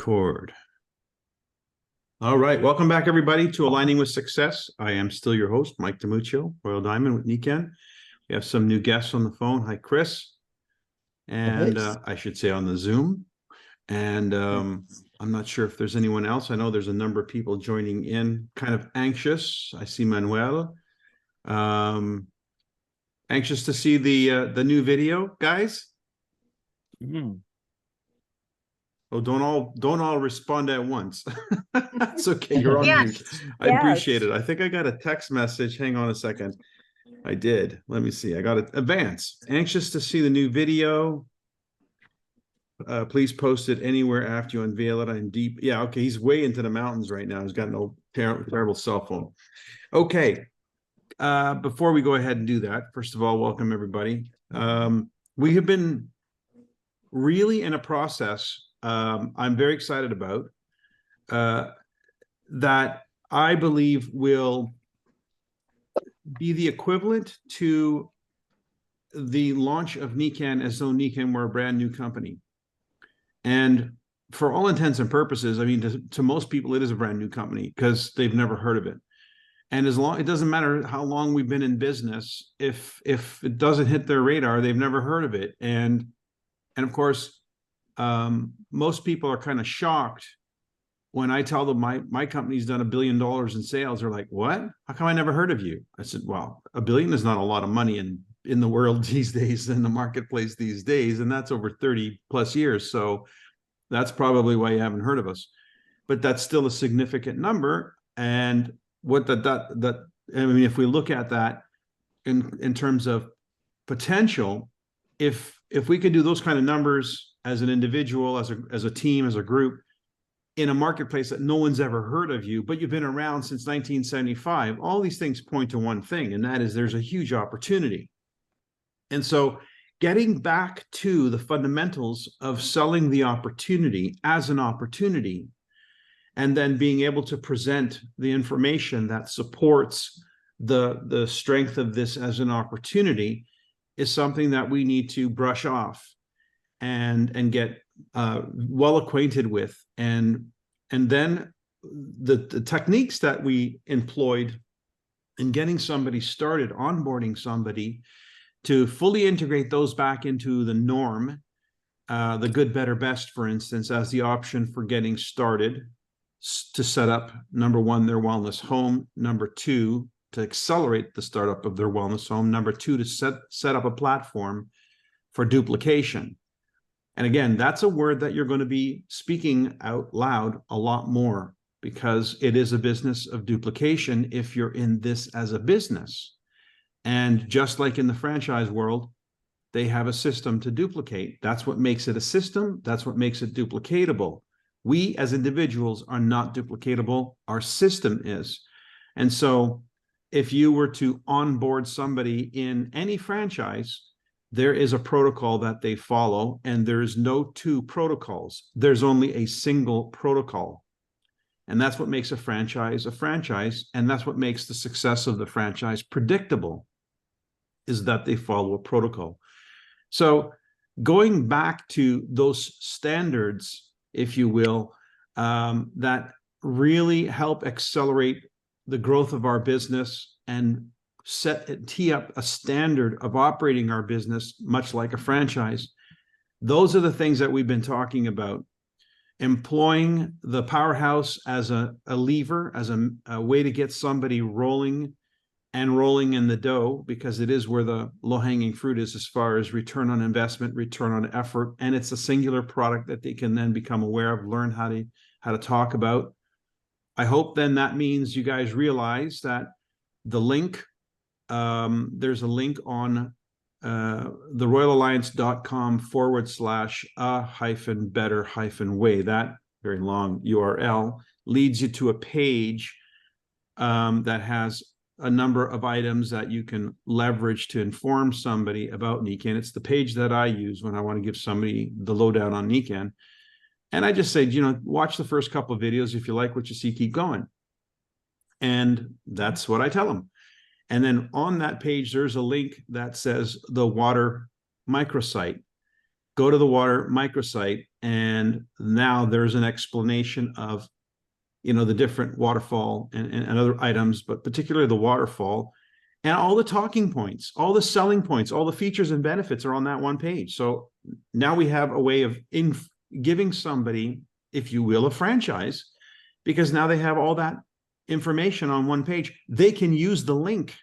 Record. All right. Welcome back, everybody, to Aligning with Success. I am still your host, Mike DiMuccio, Royal Diamond with Nikan. We have some new guests on the phone. Hi, Chris. And I should say on the Zoom. And I'm not sure if there's anyone else. I know there's a number of people joining in, kind of anxious. I see Manuel. Anxious to see the new video, guys. Oh, don't all respond at once. That's okay. You're on mute. I appreciate it. I think I got a text message. Hang on a second. I did. Let me see. I got it. Advance. Anxious to see the new video. Please post it anywhere after you unveil it. I'm deep. Yeah, okay. He's way into the mountains right now. He's got no terrible cell phone. Okay. Before we go ahead and do that, first of all, welcome everybody. We have been really in a process I'm very excited about that I believe will be the equivalent to the launch of Nikan as though Nikan were a brand new company. And for all intents and purposes, I mean, to most people, it is a brand new company because they've never heard of it. And as long, it doesn't matter how long we've been in business, if it doesn't hit their radar, they've never heard of it. And of course, most people are kind of shocked when I tell them my company's done $1 billion in sales. They're like, what? How come I never heard of you? I said, well, $1 billion is not a lot of money in the world these days, in the marketplace these days, and that's over 30 plus years. So that's probably why you haven't heard of us. But that's still a significant number. And what I mean, if we look at that in terms of potential, if we could do those kind of numbers as an individual, as a team, as a group, in a marketplace that no one's ever heard of you, but you've been around since 1975, all these things point to one thing, and that is there's a huge opportunity. And so getting back to the fundamentals of selling the opportunity as an opportunity, and then being able to present the information that supports the strength of this as an opportunity is something that we need to brush off and get well acquainted with. And then the techniques that we employed in getting somebody started, onboarding somebody, to fully integrate those back into the norm, the good, better, best, for instance, as the option for getting started, to set up, number one, their wellness home, number two, to accelerate the startup of their wellness home, number two, to set up a platform for duplication. And again, that's a word that you're going to be speaking out loud a lot more, because it is a business of duplication if you're in this as a business. And just like in the franchise world, they have a system to duplicate. That's what makes it a system. That's what makes it duplicatable. We as individuals are not duplicatable. Our system is. And so if you were to onboard somebody in any franchise, there is a protocol that they follow, and there's no two protocols. There's only a single protocol. And that's what makes a franchise, and that's what makes the success of the franchise predictable, is that they follow a protocol. So going back to those standards, if you will, that really help accelerate the growth of our business and tee up a standard of operating our business, much like a franchise. Those are the things that we've been talking about. Employing the powerhouse as a lever, as a way to get somebody rolling in the dough, because it is where the low-hanging fruit is as far as return on investment, return on effort, and it's a singular product that they can then become aware of, learn how to talk about. I hope then that means you guys realize that the link, there's a link on theroyalalliance.com/a-better-way. That very long URL leads you to a page that has a number of items that you can leverage to inform somebody about Nikan. It's the page that I use when I want to give somebody the lowdown on Nikan. And I just say, watch the first couple of videos. If you like what you see, keep going. And that's what I tell them. And then on that page, there's a link that says the water microsite. Go to the water microsite And now there's an explanation of, the different waterfall and other items, but particularly the waterfall, and all the talking points, all the selling points, all the features and benefits are on that one page. So now we have a way of giving somebody, if you will, a franchise, because now they have all that information on one page. They can use the link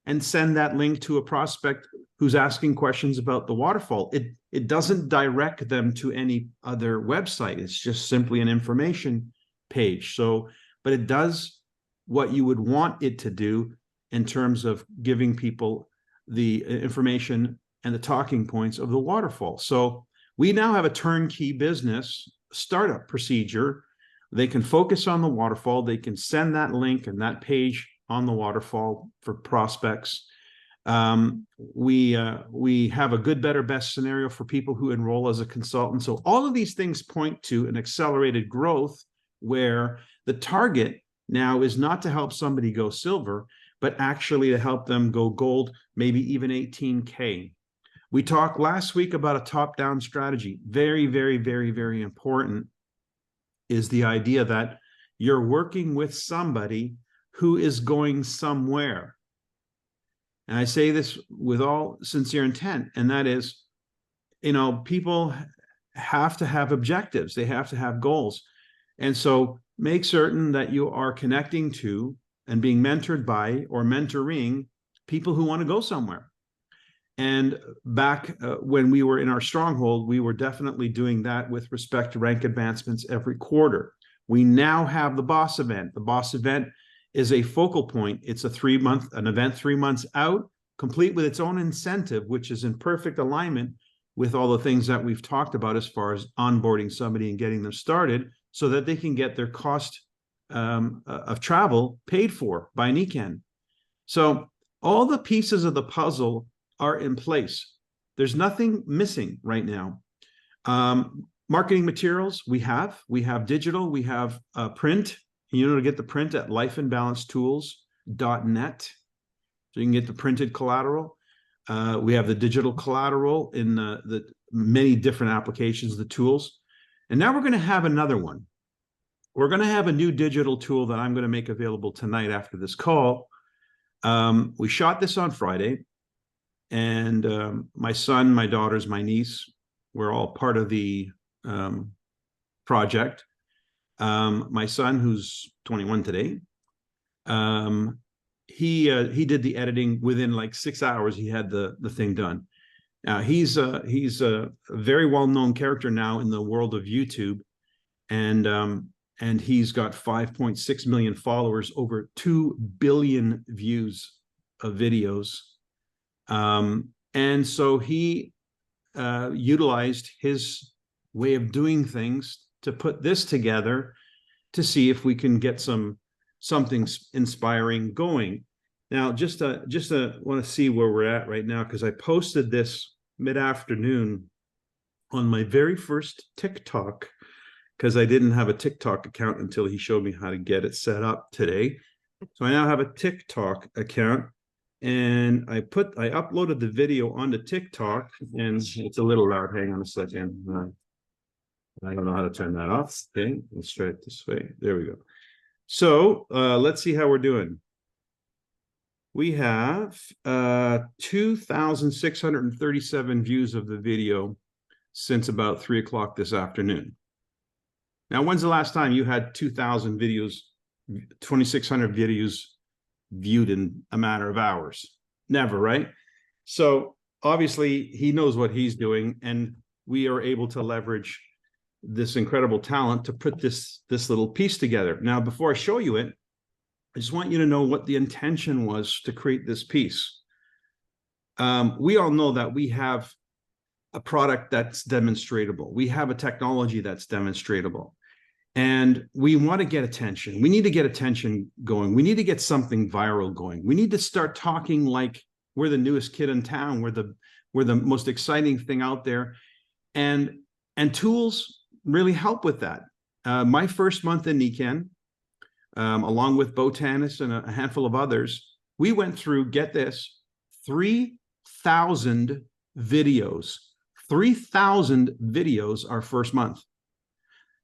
and send that link to a prospect who's asking questions about the waterfall. It doesn't direct them to any other website. It's just simply an information page. So, but it does what you would want it to do in terms of giving people the information and the talking points of the waterfall. So we now have a turnkey business startup procedure. They can focus on the waterfall. They can send that link and that page on the waterfall for prospects. We have a good, better, best scenario for people who enroll as a consultant. So all of these things point to an accelerated growth where the target now is not to help somebody go silver, but actually to help them go gold, maybe even 18K. We talked last week about a top-down strategy. Very, very, very, very important is the idea that you're working with somebody who is going somewhere. And I say this with all sincere intent, and that is, people have to have objectives. They have to have goals. And so make certain that you are connecting to and being mentored by or mentoring people who want to go somewhere. And back when we were in our stronghold, we were definitely doing that with respect to rank advancements every quarter. We now have the boss event. The boss event is a focal point. It's an event 3 months out, complete with its own incentive, which is in perfect alignment with all the things that we've talked about as far as onboarding somebody and getting them started so that they can get their cost of travel paid for by NICAN. So all the pieces of the puzzle are in place. There's nothing missing right now. Marketing materials, we have digital, we have print. To get the print at lifeandbalancetools.net. So you can get the printed collateral. We have the digital collateral in the many different applications, the tools. And now we're going to have another one. We're going to have a new digital tool that I'm going to make available tonight after this call. We shot this on Friday, and my son, my daughters, my niece, we're all part of the project. My son, who's 21 today, he did the editing within like 6 hours. He had the thing done. He's a very well-known character now in the world of YouTube, and he's got 5.6 million followers, over 2 billion views of videos. And so he utilized his way of doing things to put this together to see if we can get something inspiring going. Now, just want to see where we're at right now, because I posted this mid-afternoon on my very first TikTok, because I didn't have a TikTok account until he showed me how to get it set up today. So I now have a TikTok account, and I uploaded the video onto TikTok, and it's a little loud. Hang on a second. I don't know how to turn that off. Okay, let's try it this way. There we go. So let's see how we're doing. We have 2,637 views of the video since about 3 o'clock this afternoon. Now, when's the last time you had 2,000 videos, 2,600 videos viewed in a matter of hours? Never, right? So obviously he knows what he's doing, and we are able to leverage this incredible talent to put this little piece together. Now, before I show you it, I just want you to know what the intention was to create this piece. We all know that we have a product that's demonstratable. We have a technology that's demonstratable. And we want to get attention. We need to get attention going. We need to get something viral going. We need to start talking like we're the newest kid in town. We're the most exciting thing out there. And tools really help with that. My first month in NICAN, along with Botanis and a handful of others, we went through, get this, 3,000 videos, 3,000 videos our first month.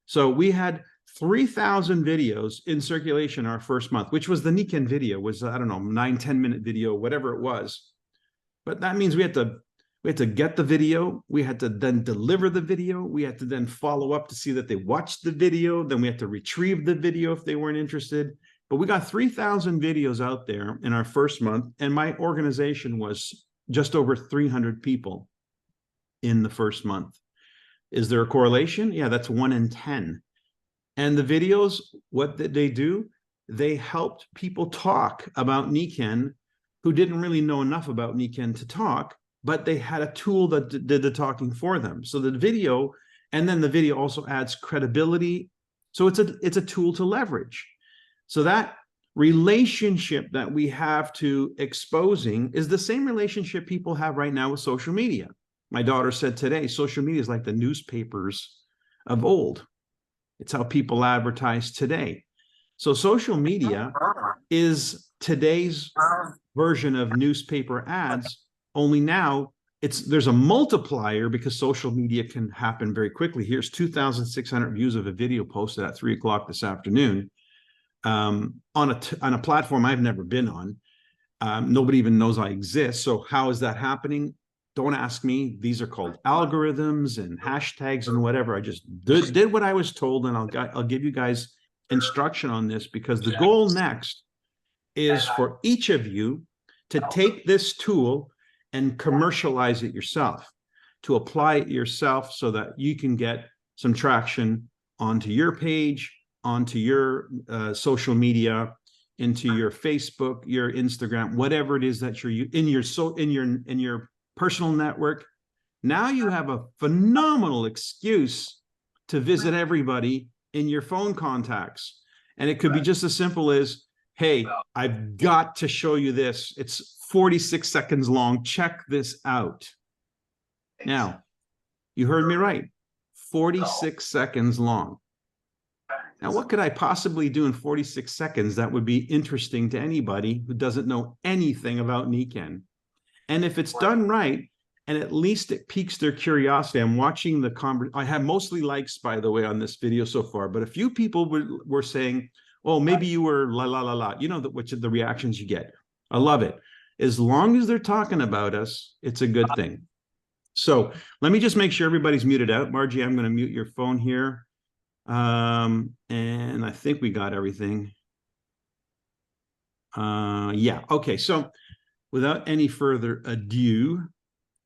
So we had 3,000 videos in circulation our first month, which was the Nikken video, was, I don't know, 9-10 minute video, whatever it was. But that means we had to get the video. We had to then deliver the video. We had to then follow up to see that they watched the video. Then we had to retrieve the video if they weren't interested. But we got 3,000 videos out there in our first month. And my organization was just over 300 people in the first month. Is there a correlation? Yeah, that's 1 in 10. And the videos, what did they do? They helped people talk about Nikken who didn't really know enough about Nikken to talk, but they had a tool that did the talking for them. So the video, and then the video also adds credibility. So it's a tool to leverage. So that relationship that we have to exposing is the same relationship people have right now with social media. My daughter said today, social media is like the newspapers of old. It's how people advertise today. So social media is today's version of newspaper ads, only now there's a multiplier because social media can happen very quickly. Here's 2,600 views of a video posted at 3 o'clock this afternoon on a platform I've never been on. Nobody even knows I exist. So how is that happening? Don't ask me. These are called algorithms and hashtags and whatever. I just did what I was told, and I'll give you guys instruction on this, because the goal next is for each of you to take this tool and commercialize it yourself, to apply it yourself so that you can get some traction onto your page, onto your social media, into your Facebook, your Instagram, whatever it is that you're in your personal network. Now you have a phenomenal excuse to visit everybody in your phone contacts. And it could be just as simple as, hey, I've got to show you this. It's 46 seconds long. Check this out. Now, you heard me right. 46 seconds long. Now, what could I possibly do in 46 seconds that would be interesting to anybody who doesn't know anything about Nikken? And if it's done right, and at least it piques their curiosity. I'm watching the conversation. I have mostly likes, by the way, on this video so far, but a few people were saying, oh, maybe you were la, la, la, la. You know, which are the reactions you get. I love it. As long as they're talking about us, it's a good thing. So let me just make sure everybody's muted out. Margie, I'm going to mute your phone here. And I think we got everything. Yeah. Okay. So without any further ado,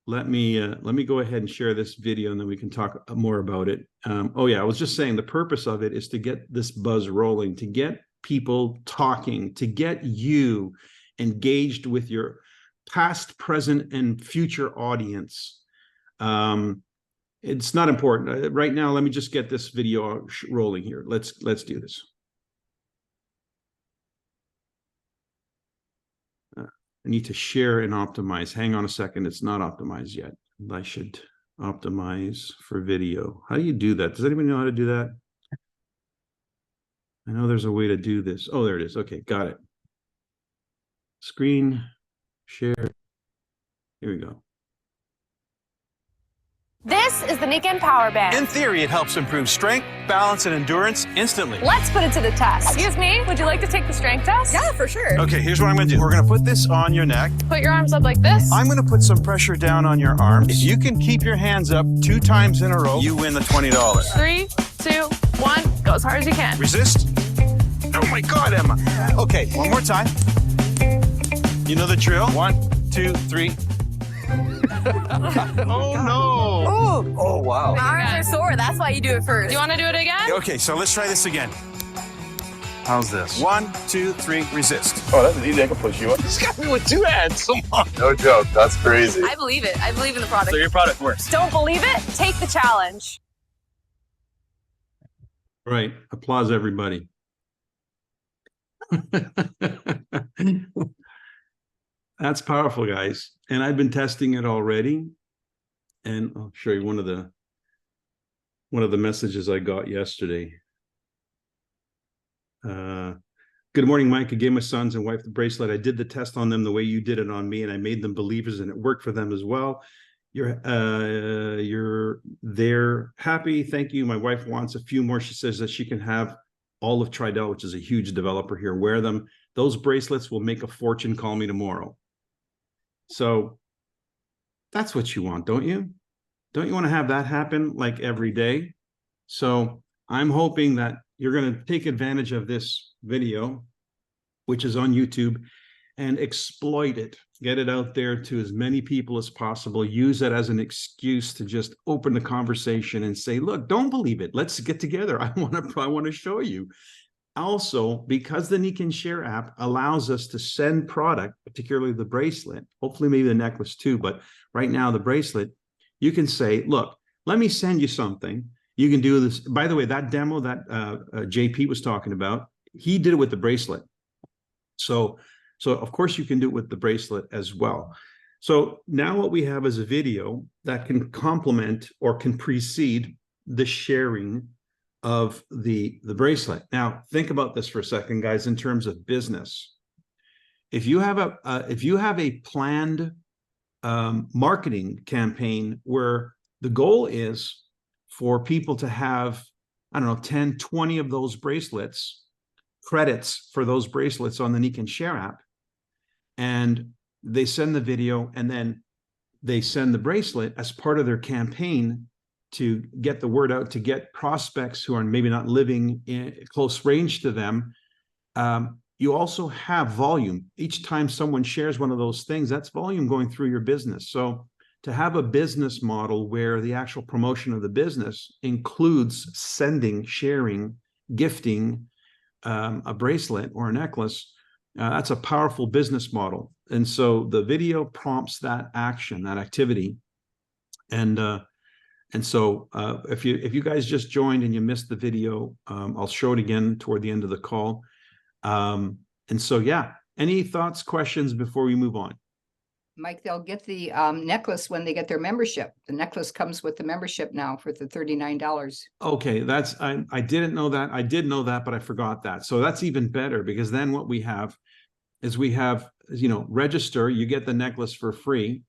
let me go ahead and share this video, and then we can talk more about it. Oh yeah, I was just saying the purpose of it is to get this buzz rolling, to get people talking, to get you engaged with your past, present, and future audience. It's not important right now. Let me just get this video rolling here. Let's do this. I need to share and optimize. Hang on a second. It's not optimized yet. I should optimize for video. How do you do that? Does anybody know how to do that? I know there's a way to do this. Oh, there it is. Okay, got it. Screen share. Here we go. This is the Nikken Power Band. In theory, it helps improve strength, balance, and endurance instantly. Let's put it to the test. Excuse me, would you like to take the strength test? Yeah, for sure. Okay, here's what I'm gonna do. We're gonna put this on your neck. Put your arms up like this. I'm gonna put some pressure down on your arms. If you can keep your hands up 2 times in a row, you win the $20. 3, 2, 1, go as hard as you can. Resist. Oh my God, Emma. Okay, one more time. You know the drill. 1, 2, 3. Oh no! Oh wow. My arms are sore. That's why you do it first. You want to do it again? Okay, so let's try this again. How's this? 1, 2, 3, resist. Oh, that's easy. I can push you up. This got me with 2 hands. Come on. No joke. That's crazy. I believe it. I believe in the product. So your product works. Don't believe it? Take the challenge. Right. Applause, everybody. That's powerful, guys. And I've been testing it already. And I'll show you one of the messages I got yesterday. Good morning, Mike. I gave my sons and wife the bracelet. I did the test on them the way you did it on me, and I made them believers, and it worked for them as well. You're there. Happy. Thank you. My wife wants a few more. She says that she can have all of Tridel, which is a huge developer here. Wear them. Those bracelets will make a fortune. Call me tomorrow. So that's what you want, don't you? Don't you want to have that happen like every day? So I'm hoping that you're going to take advantage of this video, which is on YouTube, and exploit it. Get it out there to as many people as possible. Use it as an excuse to just open the conversation and say, look, don't believe it. Let's get together. I want to show you. Also, because the Nikan Share app allows us to send product, particularly the bracelet, hopefully maybe the necklace too, but right now the bracelet, you can say, look, let me send you something. You can do this. By the way, that demo that JP was talking about, he did it with the bracelet. So of course you can do it with the bracelet as well. So now what we have is a video that can complement or can precede the sharing of the bracelet. Now think about this for a second, guys, in terms of business. If you have a planned marketing campaign where the goal is for people to have, I don't know, 10, 20 of those bracelets, credits for those bracelets on the Nikan Share app, and they send the video and then they send the bracelet as part of their campaign to get the word out, to get prospects who are maybe not living in close range to them. You also have volume. Each time someone shares one of those things, that's volume going through your business. So to have a business model where the actual promotion of the business includes sending, sharing, gifting a bracelet or a necklace, that's a powerful business model. And so the video prompts that action, that activity. And so if you guys just joined and you missed the video, I'll show it again toward the end of the call. And so, yeah, any thoughts, questions before we move on? Mike, they'll get the necklace when they get their membership. The necklace comes with the membership now for the $39. Okay, I didn't know that. I did know that, but I forgot that. So that's even better, because then what we have is register, you get the necklace for free.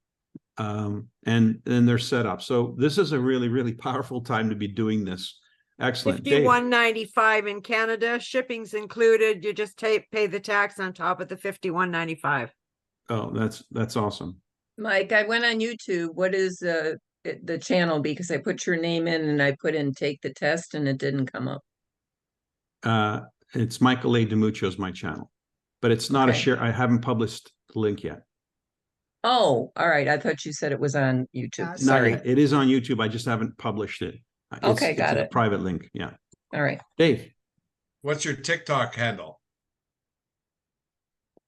And then they're set up. So this is a really, really powerful time to be doing this. Excellent. $51.95 in Canada. Shipping's included. You just pay the tax on top of the $51.95. Oh, that's awesome. Mike, I went on YouTube. What is the channel? Because I put your name in and I put in take the test and it didn't come up. It's Michael A. DiMuccio is my channel, but it's not a share. I haven't published the link yet. Oh, all right. I thought you said it was on YouTube. Sorry. It is on YouTube. I just haven't published it. Okay, got it. A private link. Yeah. All right. Dave. What's your TikTok handle?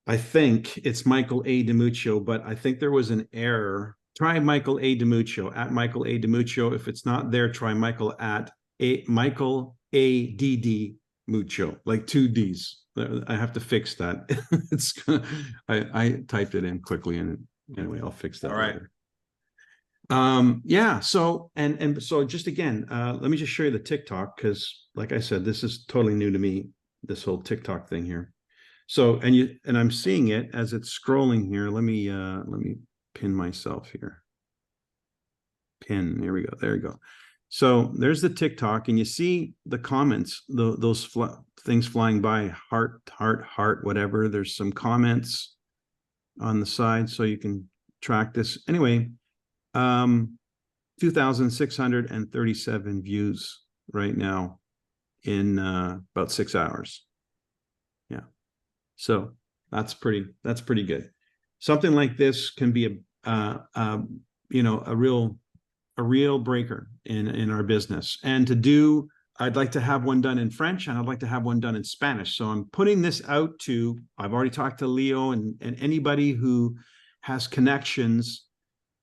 I think it's Michael A. DiMuccio, but I think there was an error. Try Michael A. DiMuccio, at Michael A. DiMuccio. If it's not there, try Michael A. D. Muccio, like 2 Ds. I have to fix that. I typed it in quickly, and anyway, I'll fix that. All right. Later. Yeah. So so just again, let me just show you the TikTok, because like I said, this is totally new to me, this whole TikTok thing here. So and I'm seeing it as it's scrolling here. Let me pin myself here. Pin. There we go. There you go. So there's the TikTok, and you see the comments, those things flying by, heart, whatever. There's some comments on the side, so you can track this. Anyway, 2,637 views right now in about 6 hours. Yeah, so that's pretty good. Something like this can be a real breaker in our business. And I'd like to have one done in French, and I'd like to have one done in Spanish. So I'm putting this out to, I've already talked to Leo and anybody who has connections,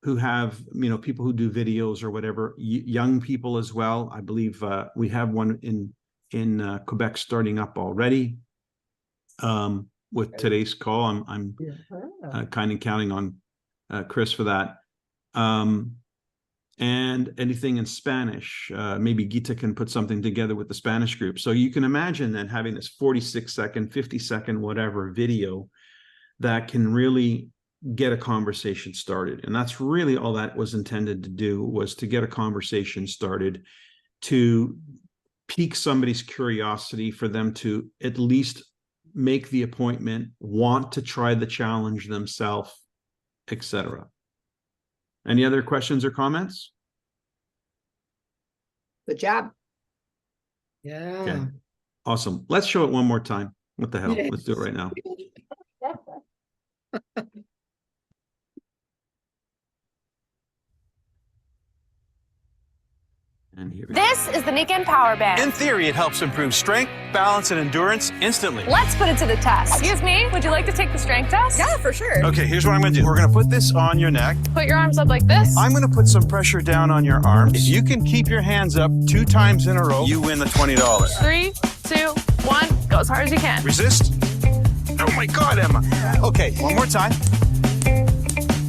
who have, people who do videos or whatever, young people as well. I believe we have one in Quebec starting up already. With today's call, I'm kind of counting on Chris for that. And anything in Spanish, maybe Gita can put something together with the Spanish group. So you can imagine that having this 46-second, 50-second, whatever video that can really get a conversation started. And that's really all that was intended to do, was to get a conversation started, to pique somebody's curiosity, for them to at least make the appointment, want to try the challenge themselves, etc. Any other questions or comments? Good job. Yeah. Okay. Awesome. Let's show it one more time. What the hell? Let's do it right now. And here we go. This is the Niken Power In Band. theory, it helps improve strength, balance, and endurance instantly. Let's put it to the test. Excuse me, would you like to take the strength test? Yeah, for sure. Okay, here's what I'm gonna do. We're gonna put this on your neck. Put your arms up like this. I'm gonna put some pressure down on your arms. If you can keep your hands up 2 times in a row, you win the $20. 3, 2, 1, go as hard as you can. Resist. Oh my God, Emma. Okay, one more time.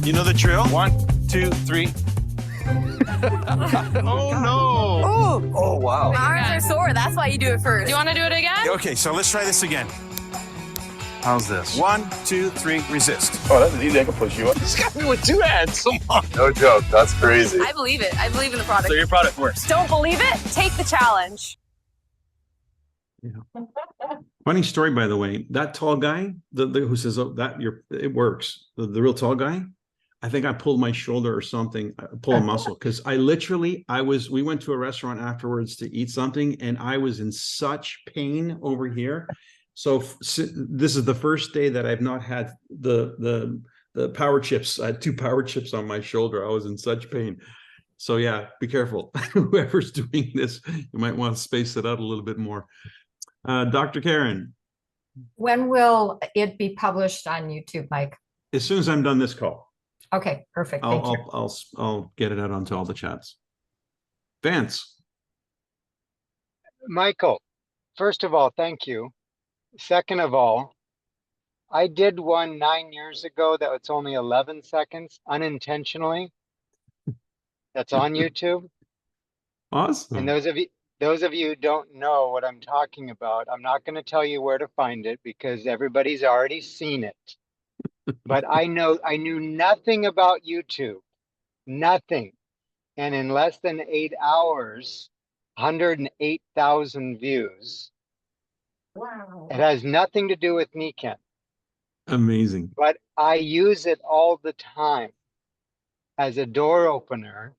You know the drill. 1, 2, 3. Oh no. Oh, wow. My arms are sore. That's why you do it first. Do you want to do it again? Okay, so let's try this again. How's this? 1, 2, 3, resist. Oh, that's easy. I can push you up. He's got me with 2 hands. Come on. No joke. That's crazy. I believe it. I believe in the product. So your product works. Don't believe it? Take the challenge. Funny story, by the way. That tall guy, the who says, "Oh, it works." The real tall guy. I think I pulled my shoulder or something, pull a muscle, because we went to a restaurant afterwards to eat something, and I was in such pain over here. So this is the first day that I've not had the power chips. I had 2 power chips on my shoulder. I was in such pain. So yeah, be careful. Whoever's doing this, you might want to space it out a little bit more. Dr. Karen. When will it be published on YouTube, Mike? As soon as I'm done this call. Okay, perfect. Thank you. I'll get it out onto all the chats. Vance. Michael, first of all, thank you. Second of all, I did one 9 years ago that was only 11 seconds unintentionally. That's on YouTube. Awesome. And those of you who don't know what I'm talking about, I'm not going to tell you where to find it because everybody's already seen it. But I knew nothing about YouTube, nothing. And in less than 8 hours, 108,000 views. Wow. It has nothing to do with Niken, Amazing. but I use it all the time as a door opener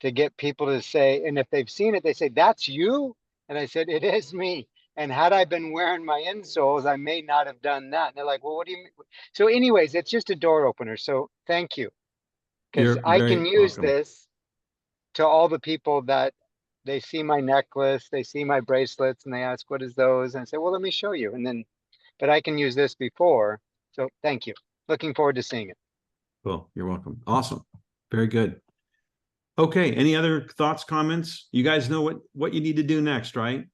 to get people to say, and if they've seen it, they say, "That's you?" And I said, "It is me." And had I been wearing my insoles, I may not have done that. And they're like, "Well, what do you mean?" So anyways, it's just a door opener. So thank you. Because You're I very can use welcome. this to all the people that they see my necklace, they see my bracelets, and they ask, "What is those?" And I say, "Well, let me show you." And then, but I can use this before. So thank you. Looking forward to seeing it. Cool. You're welcome. Awesome. Very good. Okay. Any other thoughts, comments? You guys know what you need to do next, right?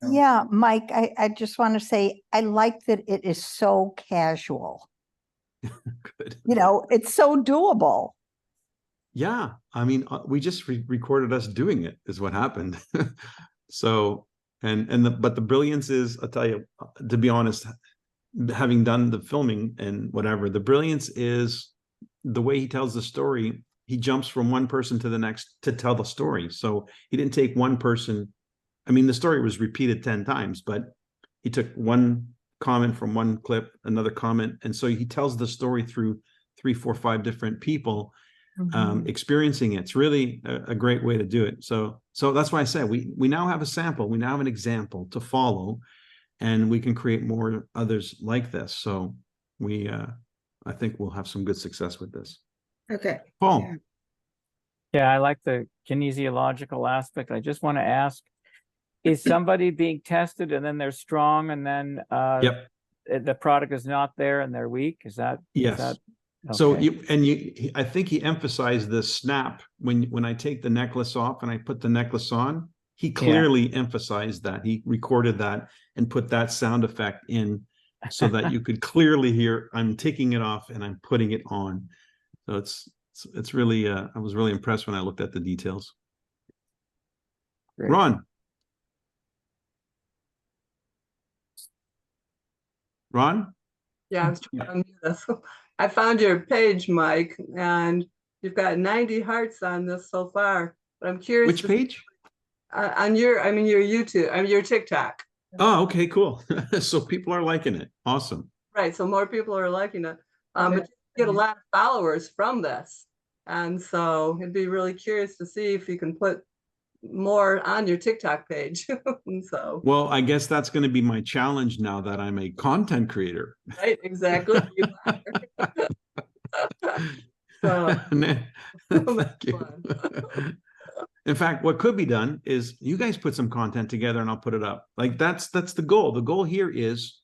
Yeah, Mike, I just want to say, I like that it is so casual. Good. You know, it's so doable. Yeah. I mean, we just recorded us doing it is what happened. So, but the brilliance is, I'll tell you, to be honest, having done the filming and whatever, the brilliance is the way he tells the story. He jumps from one person to the next to tell the story. So he didn't take one person. I mean, the story was repeated 10 times, but he took one comment from one clip, another comment. And so he tells the story through 3, 4, 5 different people experiencing it. It's really a great way to do it. So that's why I said we now have a sample. We now have an example to follow, and we can create more others like this. So I think we'll have some good success with this. Okay. Paul. Yeah, I like the kinesiological aspect. I just want to ask, is somebody being tested and then they're strong and then Yep. the product is not there and they're weak? Is that? Yes. Is that, So okay. I think he emphasized the snap when I take the necklace off and I put the necklace on. He clearly emphasized that. He recorded that and put that sound effect in so that you could clearly hear I'm taking it off and I'm putting it on. So it's really I was really impressed when I looked at the details. Great. Ron. Yeah, I was trying to unmute us. I found your page, Mike, and you've got 90 hearts on this so far. But I'm curious. Which page? On your YouTube, your TikTok. Oh, okay, cool. So people are liking it. Awesome. Right, so more people are liking it. But you get a lot of followers from this. And so it'd be really curious to see if you can put more on your TikTok page. And so, Well, I guess that's going to be my challenge now that I'm a content creator. right, exactly. You are. So, Thank you. In fact, what could be done is you guys put some content together and I'll put it up. Like that's the goal. The goal here is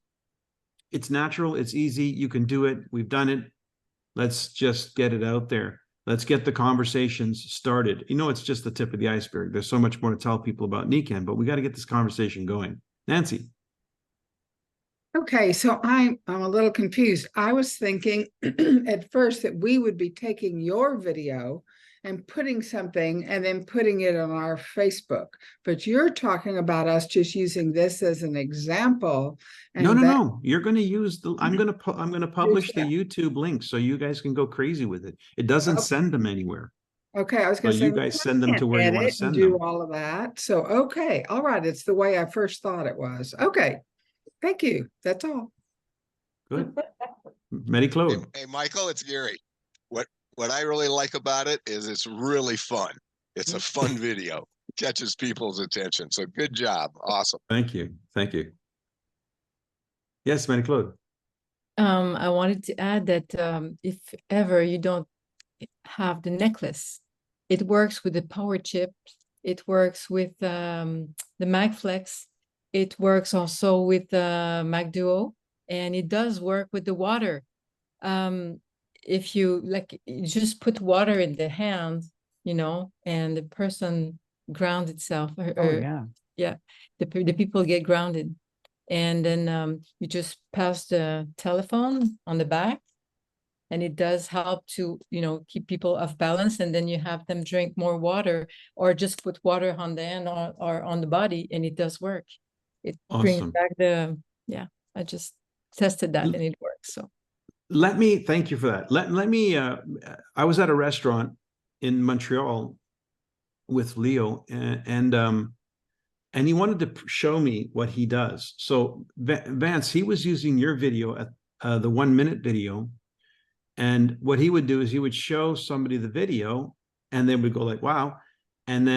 it's natural, it's easy, you can do it. We've done it. Let's just get it out there. Let's get the conversations started. You know, it's just the tip of the iceberg. There's so much more to tell people about NECAN, but we got to get this conversation going. Nancy. Okay, so I'm a little confused. I was thinking at first that we would be taking your video and putting something and then putting it on our Facebook. But you're talking about us just using this as an example. And No. You're going to use the. I'm going to publish the YouTube link so you guys can go crazy with it. It doesn't send them anywhere. Okay, I was going to So say you guys send them to where you want to send do them. all of that. So okay, all right. It's the way I first thought it was. Okay, thank you. That's all. Good. Marie-Claude. Hey, Michael, it's Gary. What I really like about it is it's really fun. It's a fun video. Catches people's attention. So good job. Awesome. Thank you. Thank you. Yes, Marie-Claude. I wanted to add that if ever you don't have the necklace, it works with the power chip. It works with the MagFlex. It works also with the MagDuo, and it does work with the water. If you you just put water in the hand, and the person grounds itself. Yeah, the people get grounded, and then you just pass the telephone on the back, and it does help to keep people off balance, and then you have them drink more water, or just put water on the hand or on the body, and it does work. It brings back the I just tested that and it works. So. Thank you for that. Let me, I was at a restaurant in Montreal with Leo and he wanted to show me what he does. So Vance, he was using your video at the 1 minute video. And what he would do is he would show somebody the video and they would go like, wow. And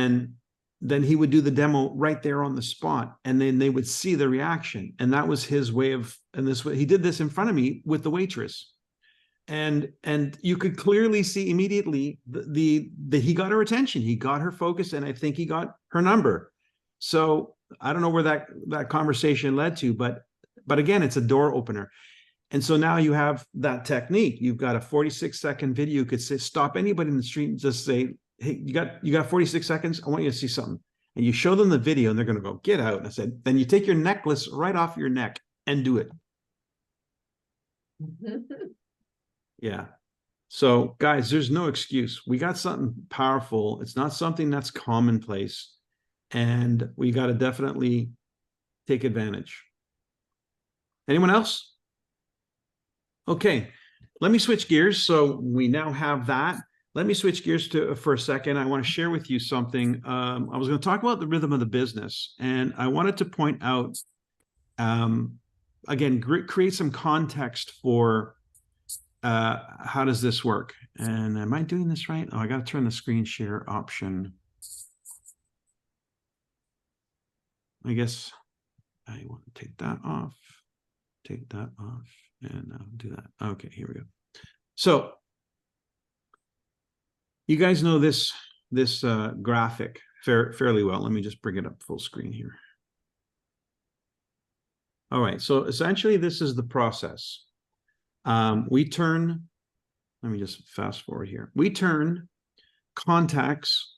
then he would do the demo right there on the spot, and then they would see the reaction. And that was his way of, he did this in front of me with the waitress. And you could clearly see immediately he got her attention, he got her focus, and I think he got her number. So I don't know where that conversation led to, but again, it's a door opener. And so now you have that technique. You've got a 46-second video. You could say, stop anybody in the street and just say, hey, you got 46 seconds. I want you to see something. And you show them the video and they're going to go, get out. And I said, then you take your necklace right off your neck and do it. Yeah. So guys, there's no excuse. We got something powerful. It's not something that's commonplace. And we got to definitely take advantage. Anyone else? Okay, let me switch gears. So we now have that. Let me switch gears for a second. I want to share with you something. I was going to talk about the rhythm of the business, and I wanted to point out, again, create some context for how does this work? And am I doing this right? Oh, I got to turn the screen share option. I guess I want to take that off, and do that. Okay, here we go. So you guys know this graphic fairly well. Let me just bring it up full screen here. All right, so essentially this is the process. Let me just fast forward here. We turn contacts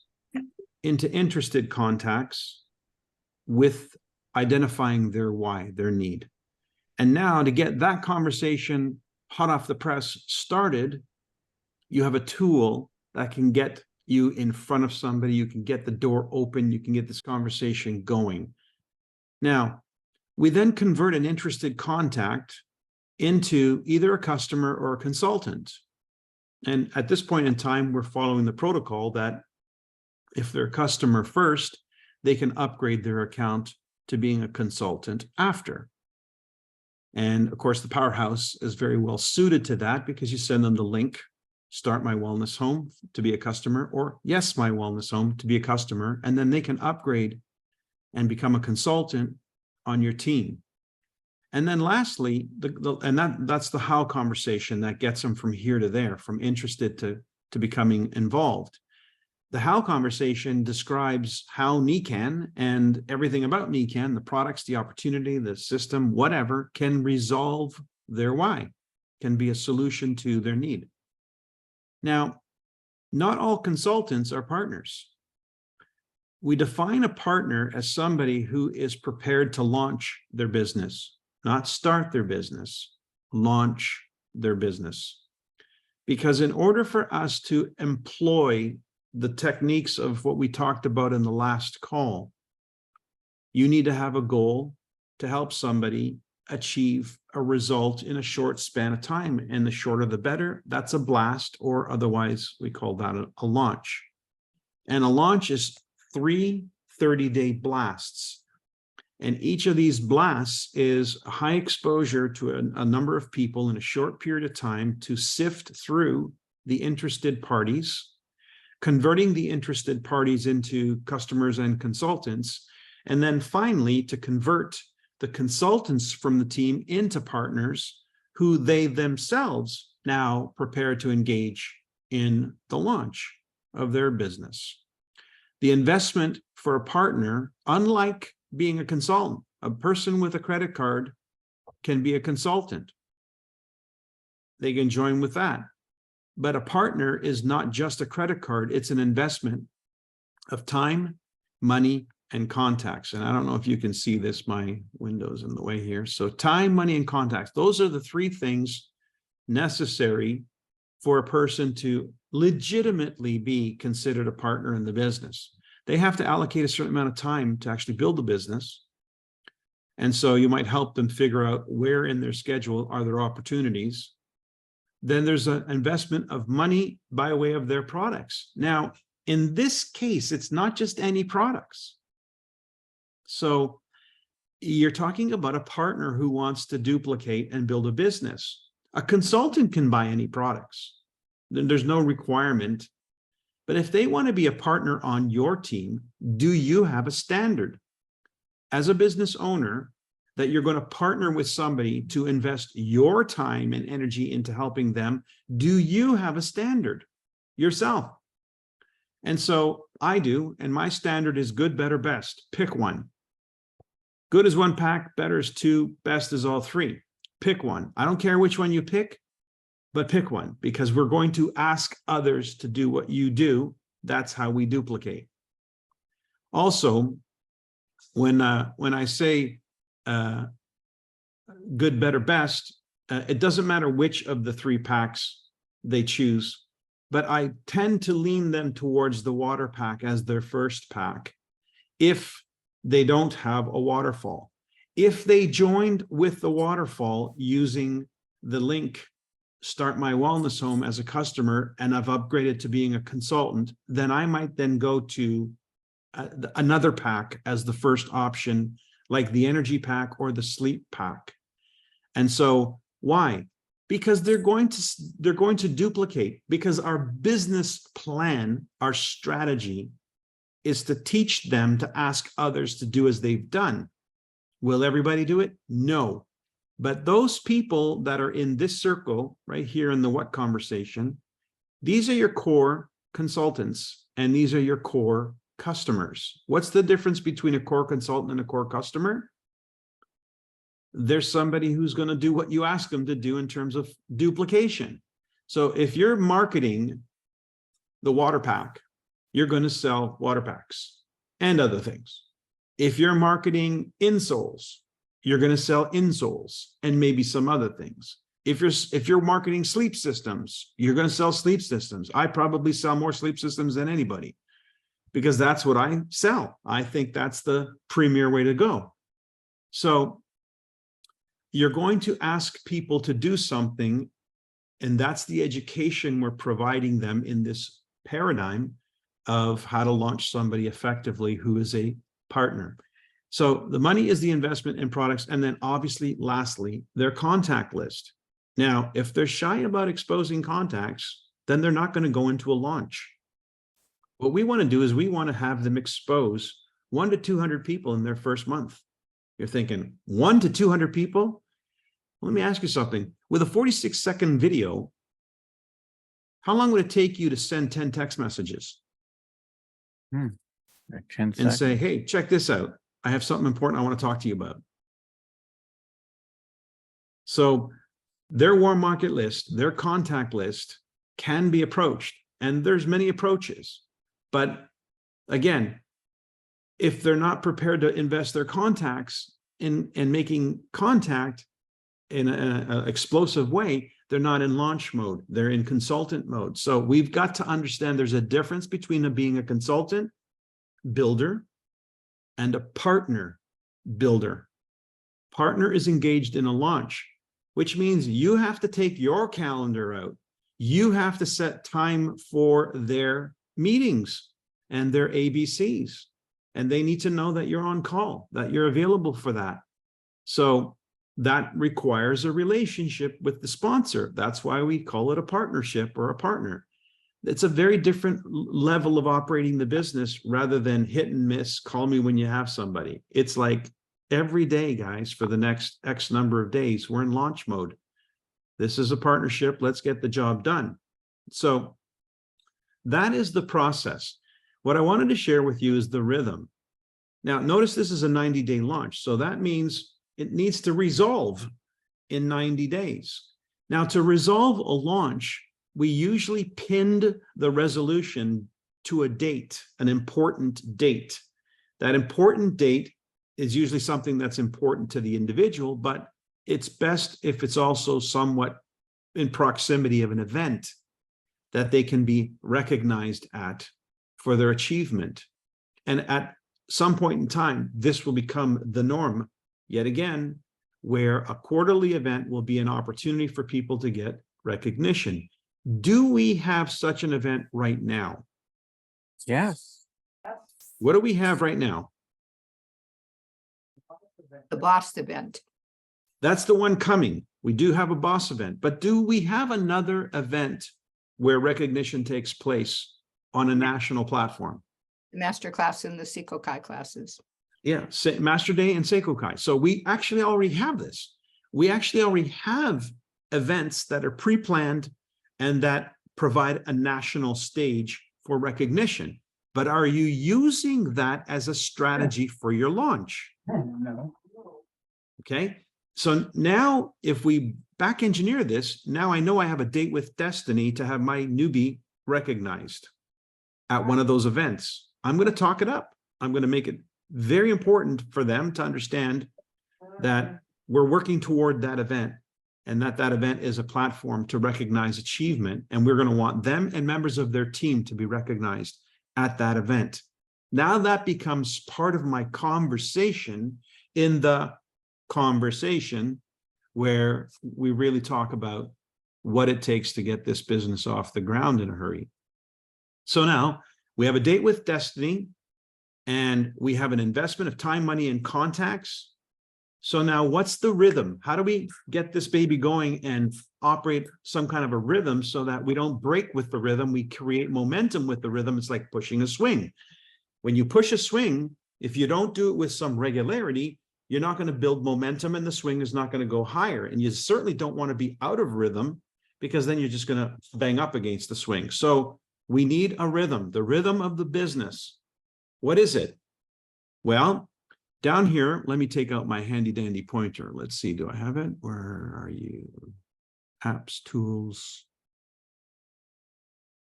into interested contacts with identifying their why, their need. And now to get that conversation hot off the press started, you have a tool that can get you in front of somebody. You can get the door open. You can get this conversation going. Now, we then convert an interested contact into either a customer or a consultant. And at this point in time, we're following the protocol that if they're a customer first, they can upgrade their account to being a consultant after. And of course, the Powerhouse is very well suited to that because you send them the link, Start My Wellness Home to be a customer, or Yes, My Wellness Home to be a customer, and then they can upgrade and become a consultant on your team. And then lastly, that's the how conversation that gets them from here to there, from interested to becoming involved. The how conversation describes how NECAN and everything about NECAN, the products, the opportunity, the system, whatever, can resolve their why, can be a solution to their need. Now, not all consultants are partners. We define a partner as somebody who is prepared to launch their business, not start their business, launch their business. Because in order for us to employ the techniques of what we talked about in the last call, you need to have a goal to help somebody achieve a result in a short span of time. And the shorter the better. That's a blast, or otherwise we call that a launch. And a launch is 3 30-day blasts. And each of these blasts is high exposure to a number of people in a short period of time to sift through the interested parties, converting the interested parties into customers and consultants, and then finally to convert the consultants from the team into partners who they themselves now prepare to engage in the launch of their business. The investment for a partner, unlike being a consultant, a person with a credit card can be a consultant. They can join with that. But a partner is not just a credit card, it's an investment of time, money, and contacts. And I don't know if you can see this, my window's in the way here. So time, money, and contacts. Those are the 3 things necessary for a person to legitimately be considered a partner in the business. They have to allocate a certain amount of time to actually build the business. And so you might help them figure out where in their schedule are there opportunities. Then there's an investment of money by way of their products. Now, in this case, it's not just any products. So you're talking about a partner who wants to duplicate and build a business. A consultant can buy any products. There's no requirement. But if they want to be a partner on your team, do you have a standard as a business owner that you're going to partner with somebody to invest your time and energy into helping them? Do you have a standard yourself? And so I do, and my standard is good, better, best. Pick one. Good is 1 pack, better is 2, best is all 3. Pick one. I don't care which one you pick, but pick one, because we're going to ask others to do what you do. That's how we duplicate. Also, when I say good, better, best, it doesn't matter which of the 3 packs they choose, but I tend to lean them towards the water pack as their first pack if they don't have a waterfall. If they joined with the waterfall using the link Start My Wellness Home as a customer, and I've upgraded to being a consultant, then I might then go to another pack as the first option, like the energy pack or the sleep pack. And so why? Because they're going to duplicate, because our business plan, our strategy is to teach them to ask others to do as they've done. Will everybody do it? No. But those people that are in this circle right here in the what conversation, these are your core consultants and these are your core customers. What's the difference between a core consultant and a core customer? There's somebody who's going to do what you ask them to do in terms of duplication. So if you're marketing the water pack, you're going to sell water packs and other things. If you're marketing insoles, you're going to sell insoles and maybe some other things. If you're marketing sleep systems, you're going to sell sleep systems. I probably sell more sleep systems than anybody because that's what I sell. I think that's the premier way to go. So you're going to ask people to do something, and that's the education we're providing them in this paradigm of how to launch somebody effectively who is a partner. So the money is the investment in products, and then obviously, lastly, their contact list. Now, if they're shy about exposing contacts, then they're not going to go into a launch. What we want to do is we want to have them expose 1 to 200 people in their first month. You're thinking 1 to 200 people? Let me ask you something. With a 46-second video, how long would it take you to send 10 text messages? 10 and seconds. say, hey, check this out. I have something important I want to talk to you about. So their warm market list, their contact list can be approached, and there's many approaches. But again, if they're not prepared to invest their contacts in making contact in an explosive way, they're not in launch mode, they're in consultant mode. So we've got to understand there's a difference between being a consultant builder and a partner builder. Partner is engaged in a launch, which means you have to take your calendar out. You have to set time for their meetings and their ABCs. And they need to know that you're on call, that you're available for that. So that requires a relationship with the sponsor. That's why we call it a partnership or a partner. It's a very different level of operating the business rather than hit and miss, call me when you have somebody. It's like every day, guys, for the next X number of days, we're in launch mode. This is a partnership. Let's get the job done. So that is the process. What I wanted to share with you is the rhythm. Now, notice this is a 90-day launch. So that means it needs to resolve in 90 days. Now, to resolve a launch, we usually pinned the resolution to a date, an important date. That important date is usually something that's important to the individual, but it's best if it's also somewhat in proximity of an event that they can be recognized at for their achievement. And at some point in time, this will become the norm yet again, where a quarterly event will be an opportunity for people to get recognition. Do we have such an event right now? Yes. What do we have right now? The boss event. That's the one coming. We do have a boss event, but do we have another event where recognition takes place on a national platform? The master class and the Seikokai classes. Yeah, Master Day and Seikokai. So we actually already have this. We actually already have events that are pre-planned and that provide a national stage for recognition. But are you using that as a strategy for your launch? No. Okay, so now if we back engineer this, now I know I have a date with destiny to have my newbie recognized at one of those events. I'm going to talk it up. I'm going to make it very important for them to understand that we're working toward that event and that event is a platform to recognize achievement. And we're going to want them and members of their team to be recognized at that event. Now that becomes part of my conversation in the conversation where we really talk about what it takes to get this business off the ground in a hurry. So now we have a date with destiny and we have an investment of time, money, and contacts. So now what's the rhythm? How do we get this baby going and operate some kind of a rhythm so that we don't break with the rhythm? We create momentum with the rhythm. It's like pushing a swing. When you push a swing, if you don't do it with some regularity, you're not going to build momentum and the swing is not going to go higher. And you certainly don't want to be out of rhythm because then you're just going to bang up against the swing. So we need a rhythm, the rhythm of the business. What is it? Well, down here, let me take out my handy dandy pointer. Let's see, do I have it? Where are you? Apps, tools.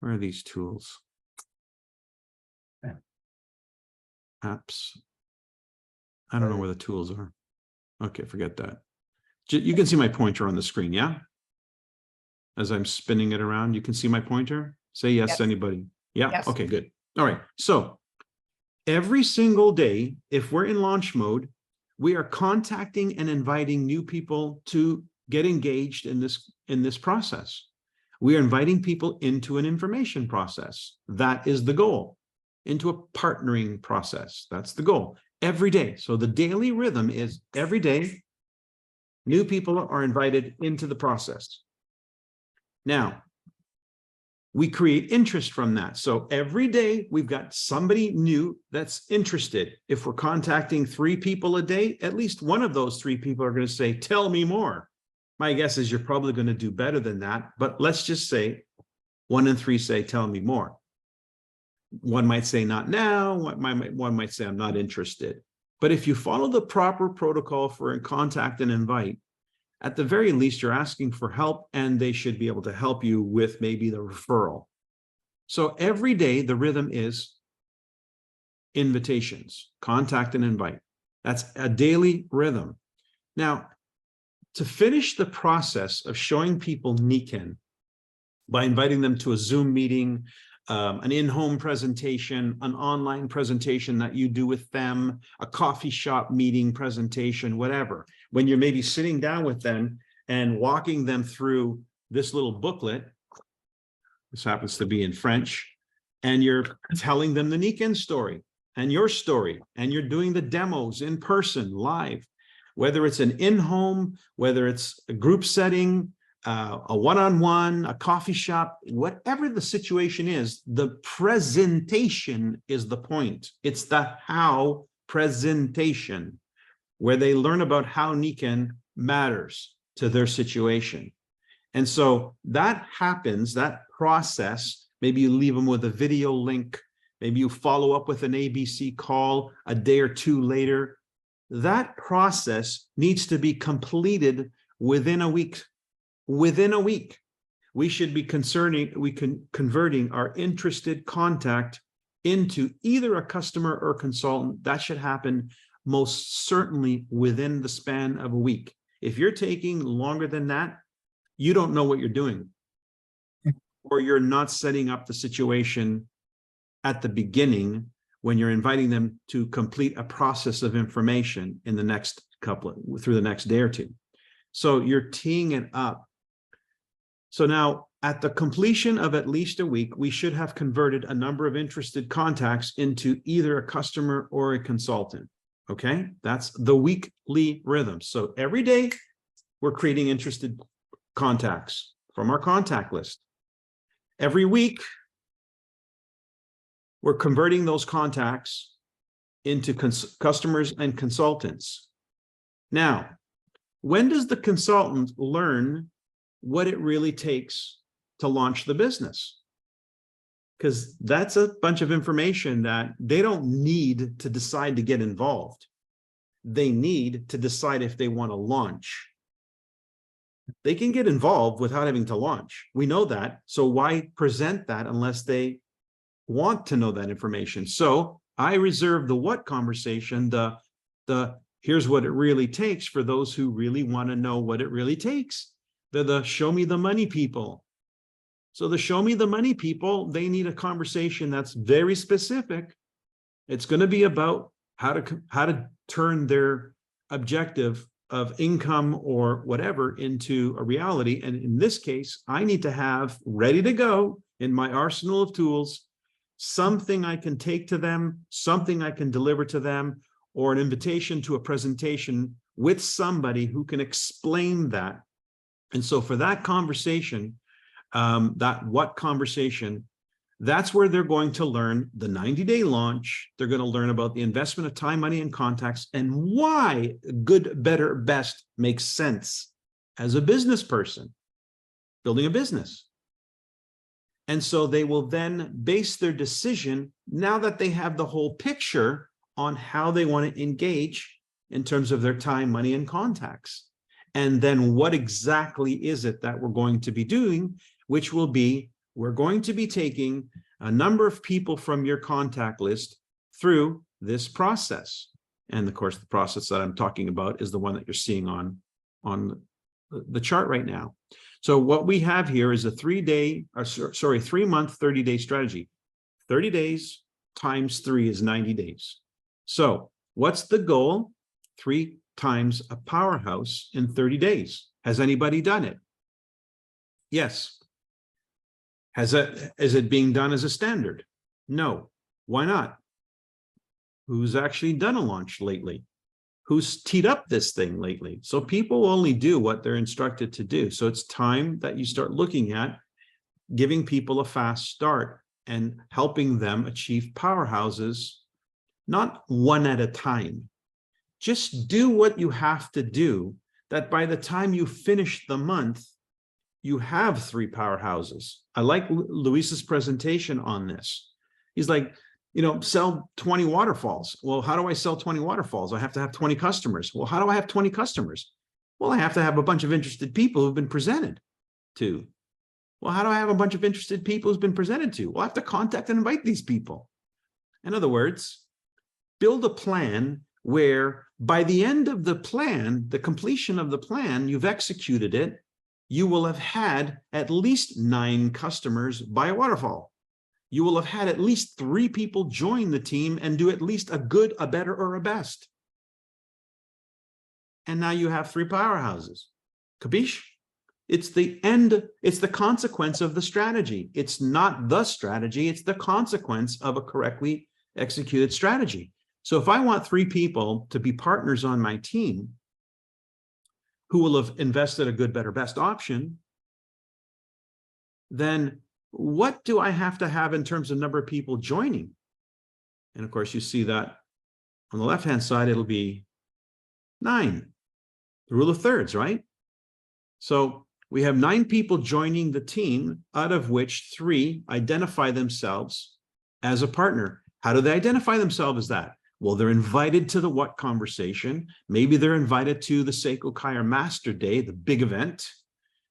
Where are these tools? Apps. I don't know where the tools are. Okay, forget that. You can see my pointer on the screen, yeah? As I'm spinning it around, you can see my pointer? Say yes, Yes. anybody. Yeah, Yes. okay, good. All right, so every single day, if we're in launch mode, we are contacting and inviting new people to get engaged in this process. We are inviting people into an information process. That is the goal. Into a partnering process. That's the goal. Every day. So the daily rhythm is every day, new people are invited into the process. Now, we create interest from that. So every day we've got somebody new that's interested. If we're contacting 3 people a day, at least one of those 3 people are going to say, tell me more. My guess is you're probably going to do better than that, but let's just say 1 in 3 say, tell me more. One might say not now, one might say I'm not interested. But if you follow the proper protocol for contact and invite, at the very least, you're asking for help, and they should be able to help you with maybe the referral. So every day, the rhythm is invitations, contact and invite. That's a daily rhythm. Now, to finish the process of showing people Nikken by inviting them to a Zoom meeting, an in-home presentation, an online presentation that you do with them, a coffee shop meeting presentation, whatever. When you're maybe sitting down with them and walking them through this little booklet, this happens to be in French, and you're telling them the Nikken story and your story, and you're doing the demos in person, live, whether it's an in-home, whether it's a group setting, a one-on-one, a coffee shop, whatever the situation is, the presentation is the point. It's the how presentation, where they learn about how Nikken matters to their situation. And so that happens, that process, maybe you leave them with a video link, maybe you follow up with an ABC call a day or 2 later. That process needs to be completed within a week. Within a week, we should be converting our interested contact into either a customer or consultant. That should happen most certainly within the span of a week. If you're taking longer than that, you don't know what you're doing, or you're not setting up the situation at the beginning when you're inviting them to complete a process of information in the next through the next day or 2. So you're teeing it up. So now at the completion of at least a week, we should have converted a number of interested contacts into either a customer or a consultant. Okay, that's the weekly rhythm. So every day we're creating interested contacts from our contact list. Every week we're converting those contacts into customers and consultants. Now, when does the consultant learn what it really takes to launch the business? Because that's a bunch of information that they don't need to decide to get involved. They need to decide if they want to launch. They can get involved without having to launch. We know that. So why present that unless they want to know that information? So I reserve the what conversation, the here's what it really takes, for those who really want to know what it really takes. They're the show me the money people. So the show me the money people, they need a conversation that's very specific. It's going to be about how to turn their objective of income or whatever into a reality. And in this case, I need to have ready to go in my arsenal of tools, something I can take to them, something I can deliver to them, or an invitation to a presentation with somebody who can explain that. And so for that conversation, that what conversation, that's where they're going to learn the 90-day launch. They're going to learn about the investment of time, money, and contacts, and why good, better, best makes sense as a business person building a business. And so they will then base their decision, now that they have the whole picture, on how they want to engage in terms of their time, money, and contacts. And then what exactly is it that we're going to be doing, which will be, we're going to be taking a number of people from your contact list through this process. And of course, the process that I'm talking about is the one that you're seeing on the chart right now. So what we have here is a 3-month, 30-day strategy. 30 days times 3 is 90 days. So what's the goal? 3 times a powerhouse in 30 days. Has anybody done it? Yes. Is it being done as a standard? No. Why not? Who's actually done a launch lately? Who's teed up this thing lately? So people only do what they're instructed to do. So it's time that you start looking at giving people a fast start and helping them achieve powerhouses, not one at a time. Just do what you have to do, that by the time you finish the month, you have 3 powerhouses. I like Luis's presentation on this. He's like, sell 20 waterfalls. Well, how do I sell 20 waterfalls? I have to have 20 customers. Well, how do I have 20 customers? Well, I have to have a bunch of interested people who've been presented to. Well, how do I have a bunch of interested people who's been presented to? Well, I have to contact and invite these people. In other words, build a plan where by the end of the plan, the completion of the plan, you've executed it, you will have had at least 9 customers buy a waterfall. You will have had at least 3 people join the team and do at least a good, a better, or a best. And now you have 3 powerhouses. Capiche? It's the end, it's the consequence of the strategy. It's not the strategy, it's the consequence of a correctly executed strategy. So if I want 3 people to be partners on my team who will have invested a good, better, best option, then what do I have to have in terms of number of people joining? And of course, you see that on the left-hand side, it'll be 9, the rule of thirds, right? So we have 9 people joining the team, out of which 3 identify themselves as a partner. How do they identify themselves as that? Well, they're invited to the what conversation. Maybe they're invited to the Seiko Kaier Master Day, the big event.